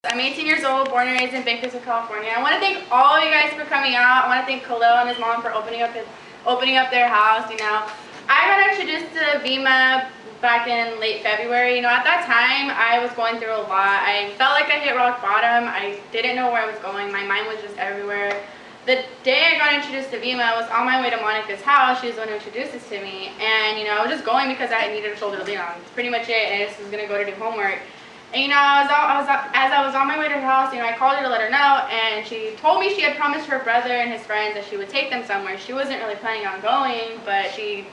I'm 18 years old, born and raised in Bakersfield, California. I want to thank all of you guys for coming out. I want to thank Khalil and his mom for opening up their house. I got introduced to Vemma back in late February. At that time, I was going through a lot. I felt like I hit rock bottom. I didn't know where I was going. My mind was just everywhere. The day I got introduced to Vemma, I was on my way to Monica's house. She was the one who introduced this to me. And, I was just going because I needed a shoulder to lean on. That's pretty much it. And I just was going to go to do homework. And, as I was on my way to her house, I called her to let her know. And she told me she had promised her brother and his friends that she would take them somewhere. She wasn't really planning on going, but she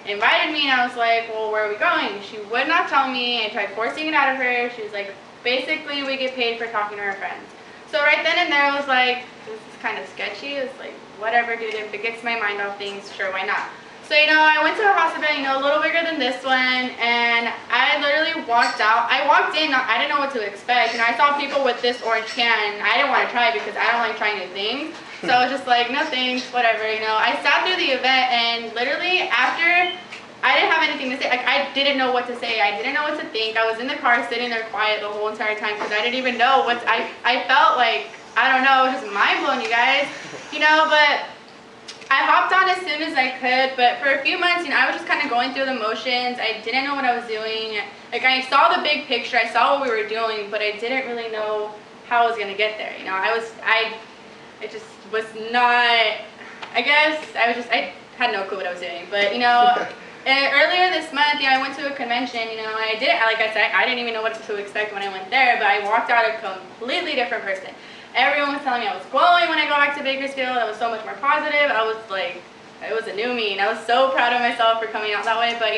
invited me. And I was like, well, where are we going? She would not tell me. I tried forcing it out of her. She was like, basically, we get paid for talking to our friends. So right then and there, I was like, this is kind of sketchy. It's like, whatever, dude, if it gets my mind off things, sure, why not? So, I went to a hospital, a little bigger than this one, and I literally walked out. I walked in, I didn't know what to expect, and I saw people with this orange can, and I didn't want to try it because I don't like trying new things. So I was just like, no thanks, whatever, I sat through the event, and literally after, I didn't have anything to say. Like, I didn't know what to say. I didn't know what to think. I was in the car sitting there quiet the whole entire time because I didn't even know what I felt like, I don't know, just mind blown, you guys. But I hopped on as soon as I could, but for a few months, I was just kind of going through the motions. I didn't know what I was doing. Like, I saw the big picture. I saw what we were doing, but I didn't really know how I was going to get there. I just was not, I had no clue what I was doing. But, and earlier this month, I went to a convention, like I said, I didn't even know what to expect when I went there, but I walked out a completely different person. Everyone was telling me I was glowing when I go back to Bakersfield. I was so much more positive. I was like, it was a new me, and I was so proud of myself for coming out that way. But,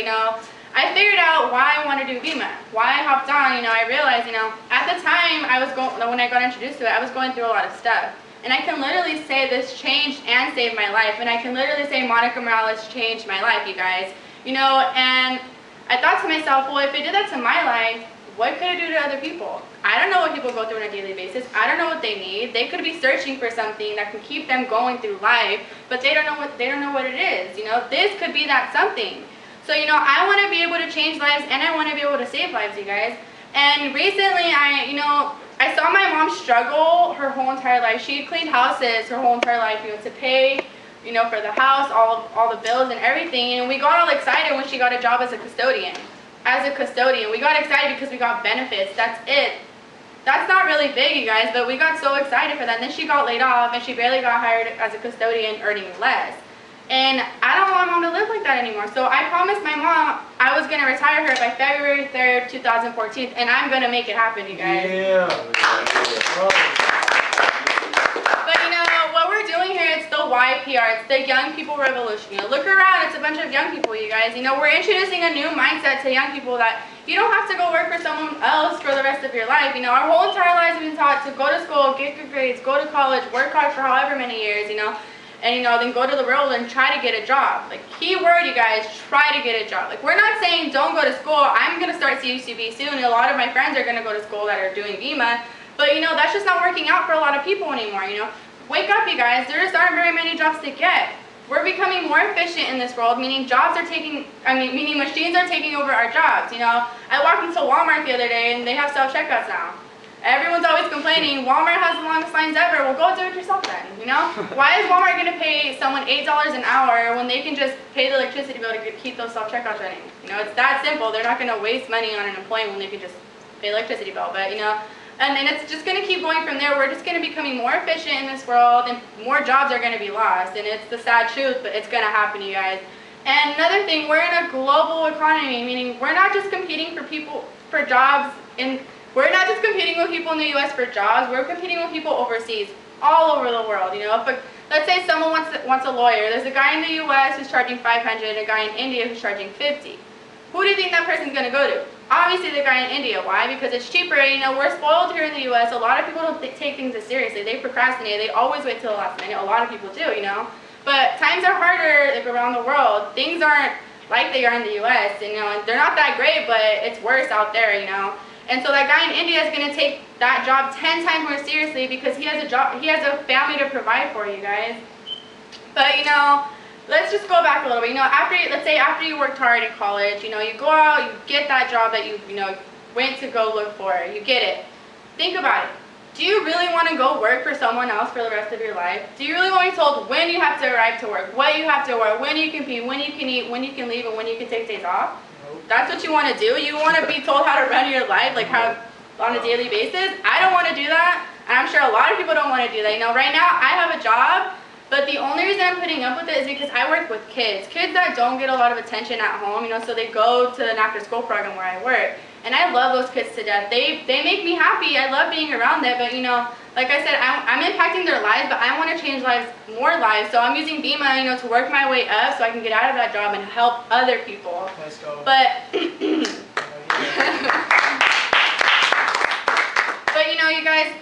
I figured out why I wanted to do Vemma, why I hopped on. I realized, at the time when I got introduced to it, I was going through a lot of stuff. And I can literally say this changed and saved my life. And I can literally say Monica Morales changed my life, you guys. And I thought to myself, well, if it did that to my life, what could it do to other people? I don't know what people go through on a daily basis. I don't know what they need. They could be searching for something that can keep them going through life, but they don't know what it is. This could be that something. So, I want to be able to change lives, and I want to be able to save lives, you guys. And recently, I saw my mom struggle her whole entire life. She cleaned houses her whole entire life, to pay, for the house, all the bills and everything. And we got all excited when she got a job as a custodian. We got excited because we got benefits. That's it. That's not really big, you guys, but we got so excited for that. And then she got laid off, and she barely got hired as a custodian, earning less. And I don't want my mom to live like that anymore. So I promised my mom I was going to retire her by February 3rd, 2014, and I'm going to make it happen, you guys. Yeah. But what we're doing here, it's the YPR, it's the Young People Revolution. Look around, it's a bunch of young people, you guys. We're introducing a new mindset to young people that you don't have to go work for someone else for the rest of your life. Our whole entire lives have been taught to go to school, get good grades, go to college, work hard for however many years, and then go to the world and try to get a job. Like, key word, you guys, try to get a job. Like, we're not saying don't go to school. I'm going to start CUCB soon, and a lot of my friends are going to go to school that are doing Vemma. But, that's just not working out for a lot of people anymore, Wake up, you guys. There just aren't very many jobs to get. We're becoming more efficient in this world, meaning machines are taking over our jobs, I walked into Walmart the other day, and they have self-checkouts now. Everyone's always complaining, Walmart has the longest lines ever. Well, go do it yourself then, Why is Walmart going to pay someone $8 an hour when they can just pay the electricity bill to keep those self-checkouts running? It's that simple. They're not going to waste money on an employee when they can just pay the electricity bill. But, and then it's just going to keep going from there. We're just going to be becoming more efficient in this world, and more jobs are going to be lost. And it's the sad truth, but it's going to happen, you guys. And another thing, we're in a global economy, meaning we're not just competing for jobs we're not just competing with people in the U.S. for jobs. We're competing with people overseas, all over the world. Let's say someone wants a lawyer. There's a guy in the U.S. who's charging $500, a guy in India who's charging $50. Who do you think that person's going to go to? Obviously, the guy in India. Why? Because it's cheaper. We're spoiled here in the U.S. A lot of people don't take things as seriously. They procrastinate. They always wait till the last minute. A lot of people do. But times are harder around the world. Things aren't like they are in the U.S. And they're not that great, but it's worse out there. And so that guy in India is going to take that job 10 times more seriously because he has a job, he has a family to provide for, you guys. But, let's just go back a little bit. Let's say after you worked hard in college, you go out, you get that job that you went to go look for. You get it. think about it. Do you really want to go work for someone else for the rest of your life? Do you really want to be told when you have to arrive to work, what you have to wear, when you can pee, when you can eat, when you can leave, and when you can take days off? That's what you want to do? You want to be told how to run your life, like how on a daily basis? I don't want to do that, and I'm sure a lot of people don't want to do that. You know, right now I have a job, but the only reason I'm putting up with it is because I work with kids that don't get a lot of attention at home, you know, so they go to an after-school program where I work. And I love those kids to death. They make me happy. I love being around them. But, you know, like I said, I'm impacting their lives, but I want to change more lives. So I'm using Vemma, you know, to work my way up so I can get out of that job and help other people. Let's go. But, but, you know, you guys,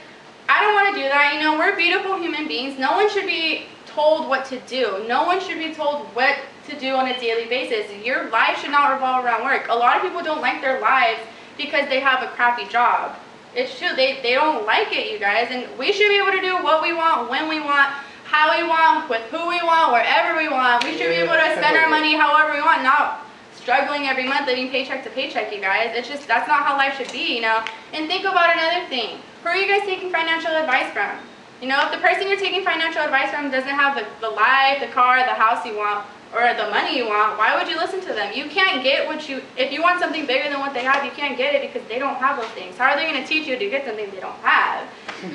I don't want to do that. You know, we're beautiful human beings. No one should be told what to do. No one should be told what to do on a daily basis. Your life should not revolve around work. A lot of people don't like their lives because they have a crappy job. It's true, they don't like it, you guys, and we should be able to do what we want, when we want, how we want, with who we want, wherever we want. We should be able to spend our money however we want, not struggling every month, living paycheck to paycheck, you guys. It's just, that's not how life should be, you know. And think about another thing. Who are you guys taking financial advice from? You know, if the person you're taking financial advice from doesn't have the life, the car, the house you want, or the money you want, why would you listen to them? You can't get what you, if you want something bigger than what they have, you can't get it because they don't have those things. How are they going to teach you to get something they don't have?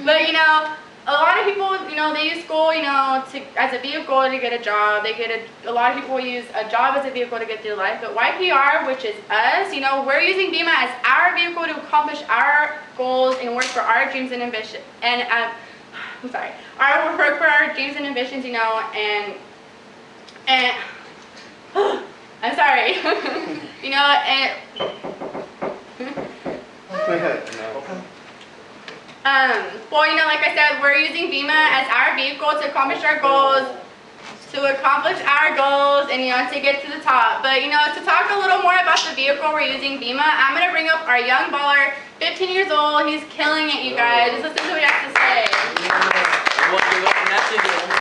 But, you know, a lot of people, you know, they use school, you know, as a vehicle to get a job. A lot of people use a job as a vehicle to get through life. But YPR, which is us, you know, we're using Vemma as our vehicle to accomplish our goals and work for our dreams and ambitions. And, our work for our dreams and ambitions, you know, and I'm sorry, you know, and well, you know, like I said, we're using Vemma as our vehicle to accomplish our goals, and, you know, to get to the top. But, you know, to talk a little more about the vehicle we're using, Vemma, I'm going to bring up our young baller, 15 years old. He's killing it, you guys. Just listen to what he has to say.